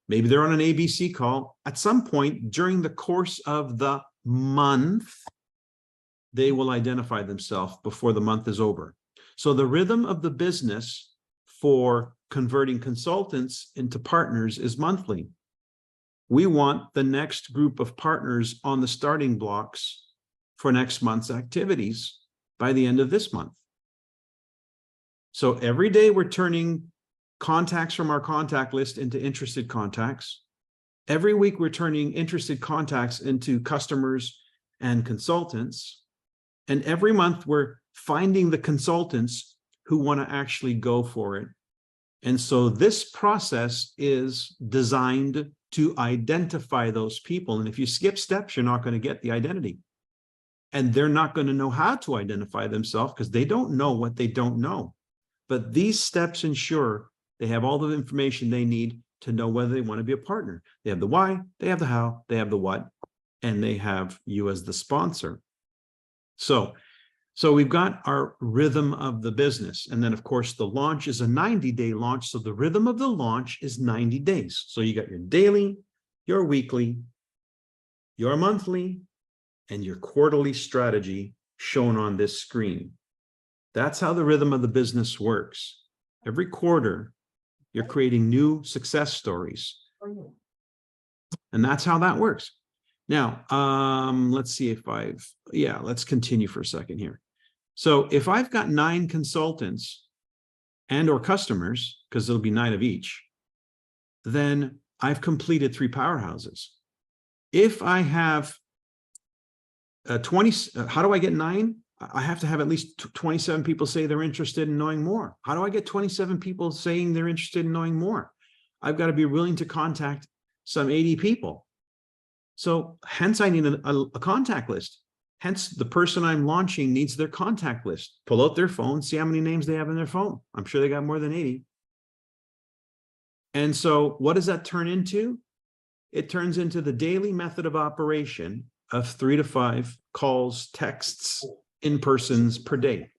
Maybe they're on an ABC call. At some point during the course of the month, they will identify themselves before the month is over. So the rhythm of the business for converting consultants into partners is monthly. We want the next group of partners on the starting blocks for next month's activities by the end of this month. So every day we're turning contacts from our contact list into interested contacts. Every week we're turning interested contacts into customers and consultants. And every month we're finding the consultants who want to actually go for it. And so this process is designed to identify those people. And if you skip steps, you're not going to get the identity. And they're not going to know how to identify themselves because they don't know what they don't know. But these steps ensure they have all the information they need to know whether they want to be a partner. They have the why, they have the how, they have the what, and they have you as the sponsor. So we've got our rhythm of the business. And then, of course, the launch is a 90-day launch. So the rhythm of the launch is 90 days. So you got your daily, your weekly, your monthly, and your quarterly strategy shown on this screen. That's how the rhythm of the business works. Every quarter, you're creating new success stories. And that's how that works. Now, let's see if let's continue for a second here. So if I've got 9 consultants and or customers, because there'll be 9 of each, then I've completed 3 powerhouses. If I have 20, how do I get 9? I have to have at least 27 people say they're interested in knowing more. How do I get 27 people saying they're interested in knowing more? I've got to be willing to contact some 80 people. So hence I need a contact list. Hence the person I'm launching needs their contact list. Pull out their phone, see how many names they have in their phone. I'm sure they got more than 80. And so what does that turn into? It turns into the daily method of operation of 3 to 5 calls, texts, in-persons per day.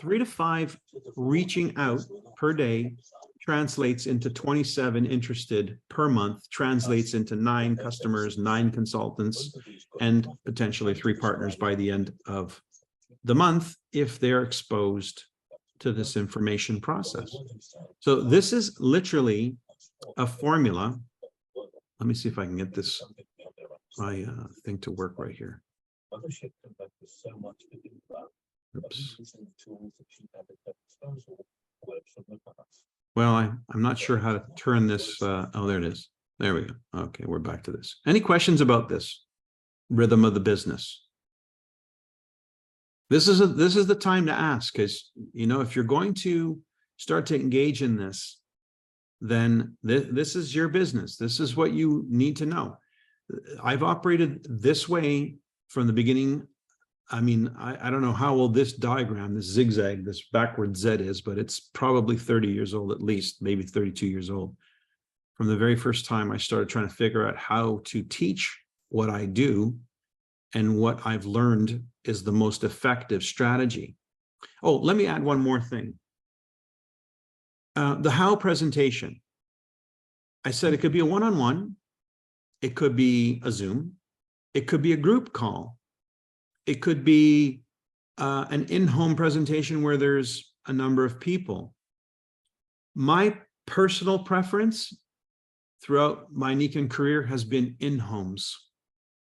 3 to 5 reaching out per day translates into 27 interested per month, translates into 9 customers, 9 consultants, and potentially 3 partners by the end of the month if they're exposed to this information process. So this is literally a formula. Let me see if I can get this my thing to work right here. Oops. Well, I'm not sure how to turn this. Oh, there it is. There we go. Okay, we're back to this. Any questions about this rhythm of the business? This is the time to ask, because if you're going to start to engage in this, then this is your business. This is what you need to know. I've operated this way from the beginning. I mean, I don't know how old this diagram, this zigzag, this backward Z is, but it's probably 30 years old at least, maybe 32 years old. From the very first time I started trying to figure out how to teach what I do and what I've learned is the most effective strategy. Oh, let me add one more thing. The how presentation. I said it could be a one-on-one, it could be a Zoom, it could be a group call. It could be an in-home presentation where there's a number of people. My personal preference throughout my Nikon career has been in-homes.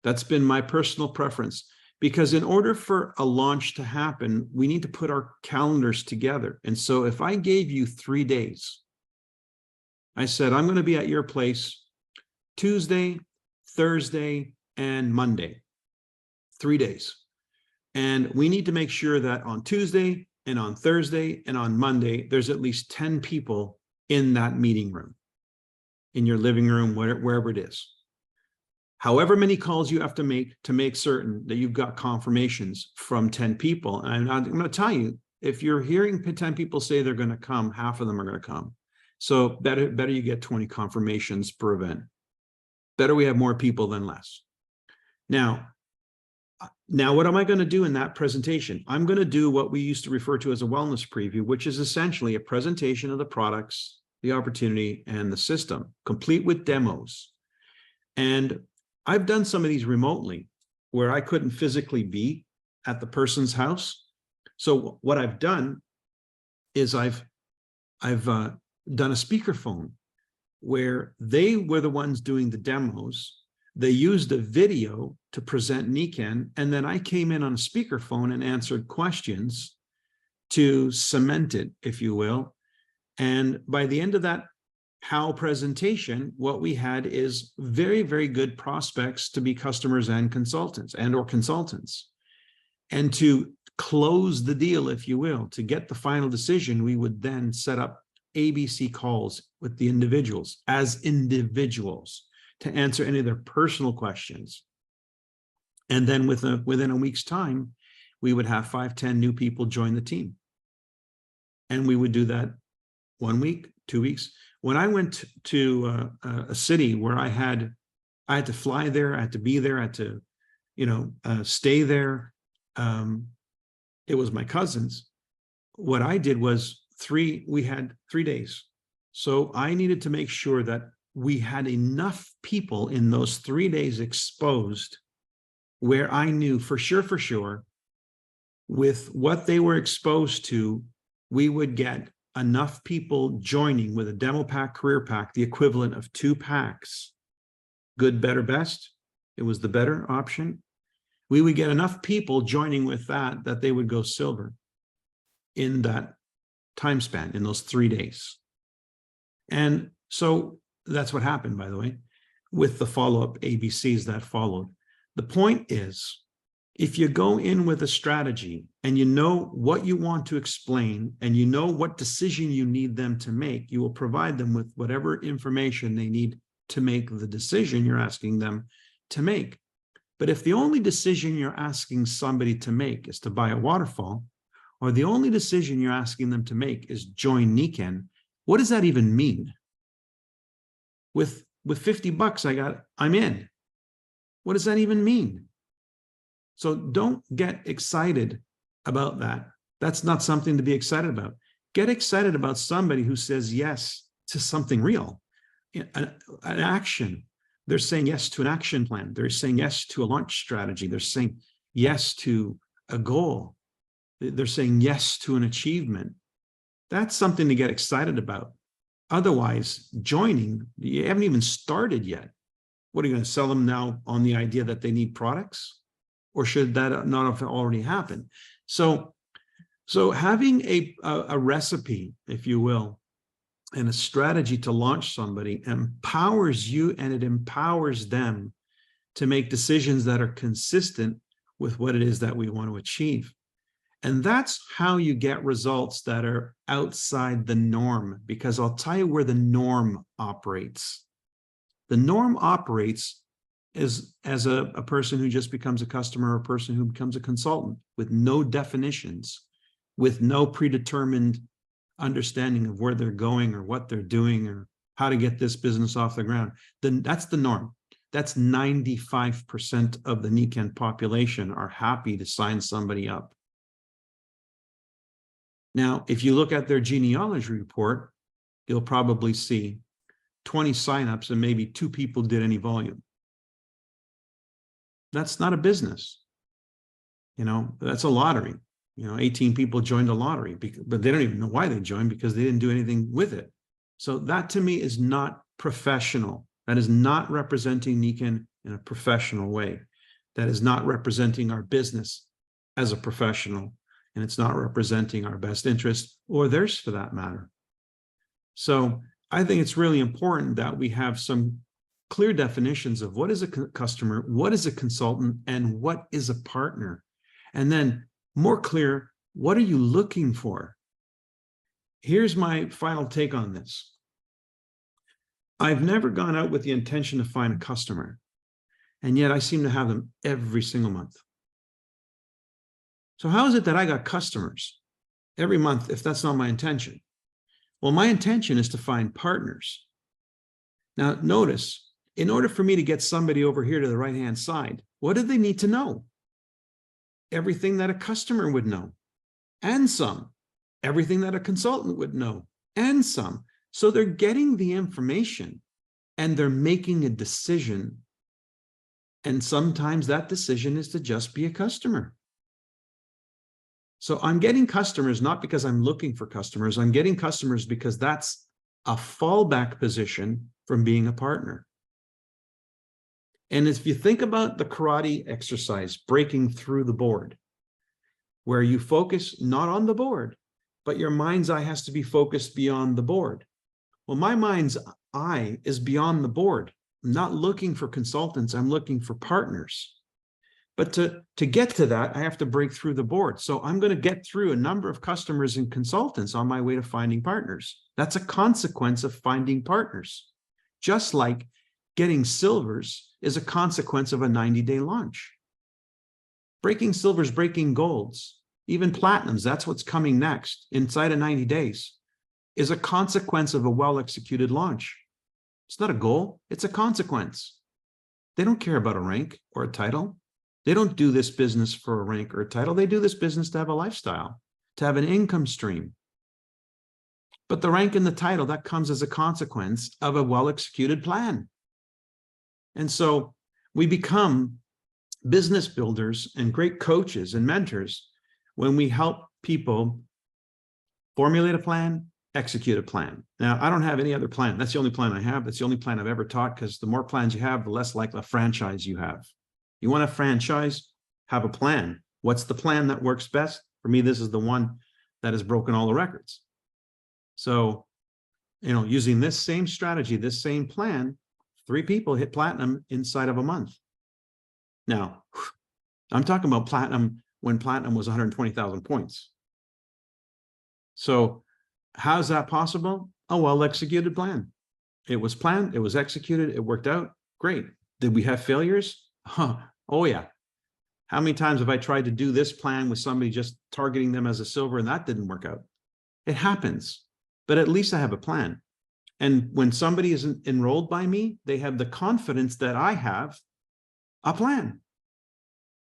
That's been my personal preference, because in order for a launch to happen, we need to put our calendars together. And so if I gave you 3 days, I said, I'm going to be at your place Tuesday, Thursday, and Monday. 3 days. And we need to make sure that on Tuesday and on Thursday and on Monday, there's at least 10 people in that meeting room, in your living room, wherever it is. However many calls you have to make certain that you've got confirmations from 10 people. And I'm going to tell you, if you're hearing 10 people say they're going to come, half of them are going to come. So better you get 20 confirmations per event. Better we have more people than less. Now, what am I going to do in that presentation? I'm going to do what we used to refer to as a wellness preview, which is essentially a presentation of the products, the opportunity, and the system, complete with demos. And I've done some of these remotely where I couldn't physically be at the person's house. So what I've done is I've done a speakerphone where they were the ones doing the demos. They used a video to present Nikon, and then I came in on a speakerphone and answered questions to cement it, if you will. And by the end of that how presentation, what we had is very, very good prospects to be customers and consultants or consultants. And to close the deal, if you will, to get the final decision, we would then set up ABC calls with the individuals as individuals to answer any of their personal questions. And then within a week's time, we would have 5-10 new people join the team. And we would do that 1 week, 2 weeks. When I went to a city where I had to fly there, I had to be there, I had to, stay there. It was my cousin's. What I did was we had 3 days. So I needed to make sure that we had enough people in those 3 days exposed where I knew for sure, with what they were exposed to, we would get enough people joining with a demo pack, career pack, the equivalent of 2 packs, good, better, best. It was the better option. We would get enough people joining with that they would go silver in that time span, in those 3 days. And so that's what happened, by the way, with the follow-up ABCs that followed. The point is, if you go in with a strategy and you know what you want to explain and you know what decision you need them to make, you will provide them with whatever information they need to make the decision you're asking them to make. But if the only decision you're asking somebody to make is to buy a waterfall, or the only decision you're asking them to make is join Nikon, what does that even mean? With $50, I'm in. What does that even mean? So don't get excited about that. That's not something to be excited about. Get excited about somebody who says yes to something real, an action. They're saying yes to an action plan. They're saying yes to a launch strategy. They're saying yes to a goal. They're saying yes to an achievement. That's something to get excited about. Otherwise, joining, you haven't even started yet. What are you going to sell them now on the idea that they need products? Or should that not have already happened? So So having a recipe, if you will, and a strategy to launch somebody empowers you, and it empowers them to make decisions that are consistent with what it is that we want to achieve. And that's how you get results that are outside the norm, because I'll tell you where the norm operates. The norm operates as a person who just becomes a customer, or a person who becomes a consultant with no definitions, with no predetermined understanding of where they're going or what they're doing or how to get this business off the ground. Then that's the norm. That's 95% of the NICAN population are happy to sign somebody up. Now, if you look at their genealogy report, you'll probably see 20 signups and maybe 2 people did any volume. That's not a business. You know, that's a lottery. You know, 18 people joined a lottery, but they don't even know why they joined, because they didn't do anything with it. So that to me is not professional. That is not representing NICAN in a professional way. That is not representing our business as a professional, and it's not representing our best interest or theirs for that matter. So I think it's really important that we have some clear definitions of what is a customer, what is a consultant, and what is a partner. And then more clear, what are you looking for? Here's my final take on this. I've never gone out with the intention to find a customer, and yet I seem to have them every single month. So how is it that I got customers every month if that's not my intention? Well, my intention is to find partners. Now, notice, in order for me to get somebody over here to the right-hand side, what do they need to know? Everything that a customer would know, and some. Everything that a consultant would know, and some. So they're getting the information and they're making a decision. And sometimes that decision is to just be a customer. So I'm getting customers not because I'm looking for customers. I'm getting customers because that's a fallback position from being a partner. And if you think about the karate exercise, breaking through the board, where you focus not on the board, but your mind's eye has to be focused beyond the board. Well, my mind's eye is beyond the board. I'm not looking for consultants. I'm looking for partners. But to get to that, I have to break through the board. So I'm going to get through a number of customers and consultants on my way to finding partners. That's a consequence of finding partners. Just like getting silvers is a consequence of a 90-day launch. Breaking silvers, breaking golds, even platinums, that's what's coming next inside of 90 days, is a consequence of a well-executed launch. It's not a goal, it's a consequence. They don't care about a rank or a title. They don't do this business for a rank or a title. They do this business to have a lifestyle, to have an income stream. But the rank and the title, that comes as a consequence of a well-executed plan. And so we become business builders and great coaches and mentors when we help people formulate a plan, execute a plan. Now, I don't have any other plan. That's the only plan I have. That's the only plan I've ever taught, because the more plans you have, the less like a franchise you have. You want a franchise? Have a plan. What's the plan that works best? For me, this is the one that has broken all the records. So, you know, using this same strategy, this same plan, 3 people hit platinum inside of a month. Now, I'm talking about platinum when platinum was 120,000 points. So how's that possible? A well-executed plan. It was planned, it was executed, it worked out. Great. Did we have failures? Oh yeah. How many times have I tried to do this plan with somebody, just targeting them as a silver, and that didn't work out? It happens, but at least I have a plan. And when somebody is enrolled by me, they have the confidence that I have a plan.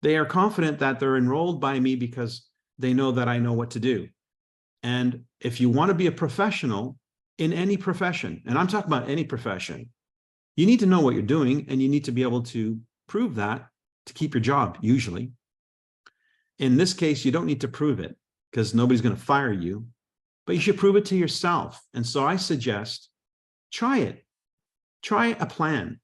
They are confident that they're enrolled by me because they know that I know what to do. And if you want to be a professional in any profession, and I'm talking about any profession, you need to know what you're doing, and you need to be able to prove that to keep your job, usually. In this case, you don't need to prove it because nobody's going to fire you, but you should prove it to yourself. And so I suggest, try it. Try a plan.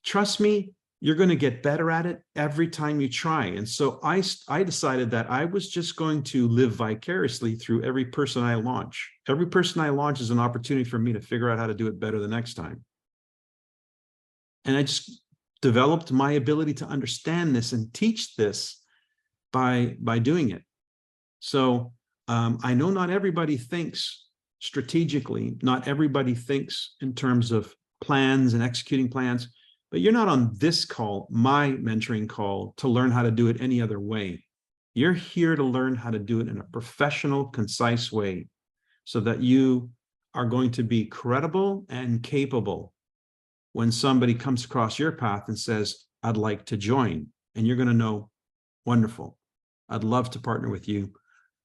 Trust me, you're going to get better at it every time you try. And so I decided that I was just going to live vicariously through every person I launch. Every person I launch is an opportunity for me to figure out how to do it better the next time. And I just developed my ability to understand this and teach this by doing it. So I know not everybody thinks strategically, not everybody thinks in terms of plans and executing plans, but you're not on this call, my mentoring call, to learn how to do it any other way. You're here to learn how to do it in a professional, concise way so that you are going to be credible and capable when somebody comes across your path and says, I'd like to join. And you're going to know, wonderful, I'd love to partner with you.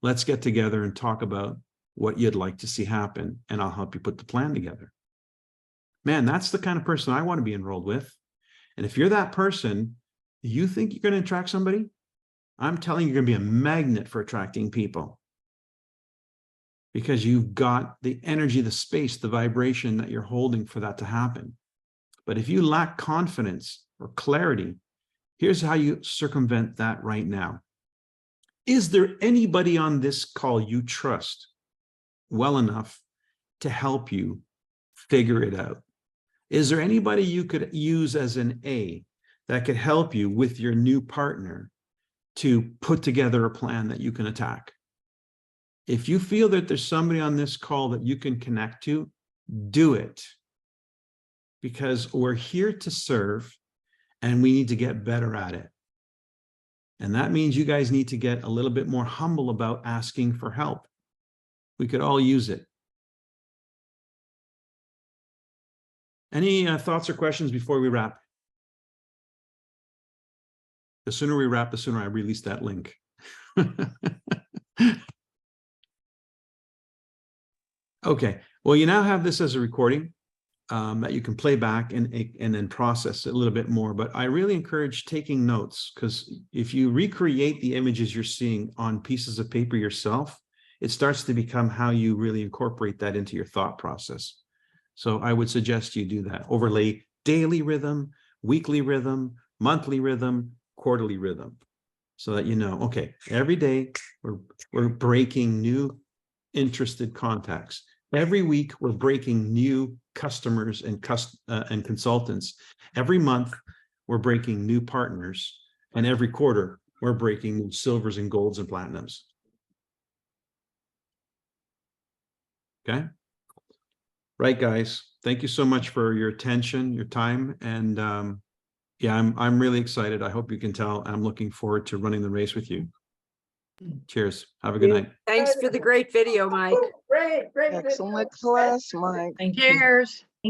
Let's get together and talk about what you'd like to see happen, and I'll help you put the plan together. Man, that's the kind of person I want to be enrolled with. And if you're that person, you think you're going to attract somebody? I'm telling you, you're going to be a magnet for attracting people. Because you've got the energy, the space, the vibration that you're holding for that to happen. But if you lack confidence or clarity, here's how you circumvent that right now. Is there anybody on this call you trust well enough to help you figure it out? Is there anybody you could use as an A that could help you with your new partner to put together a plan that you can attack? If you feel that there's somebody on this call that you can connect to, do it. Because we're here to serve and we need to get better at it. And that means you guys need to get a little bit more humble about asking for help. We could all use it. Any thoughts or questions before we wrap? The sooner we wrap, the sooner I release that link. Okay, well, you now have this as a recording that you can play back and then process it a little bit more. But I really encourage taking notes, because if you recreate the images you're seeing on pieces of paper yourself, it starts to become how you really incorporate that into your thought process. So I would suggest you do that. Overlay daily rhythm, weekly rhythm, monthly rhythm, quarterly rhythm, so that you know, okay, every day we're breaking new interested contacts. Every week we're breaking new customers and consultants. Every month we're breaking new partners, and every quarter we're breaking new silvers and golds and platinums. Okay. Right, guys. Thank you so much for your attention, your time, and yeah, I'm really excited. I hope you can tell I'm looking forward to running the race with you. Cheers. Have a good night. Thanks for the great video, Mike. Great. Excellent class, Mike. Thank you. Cheers.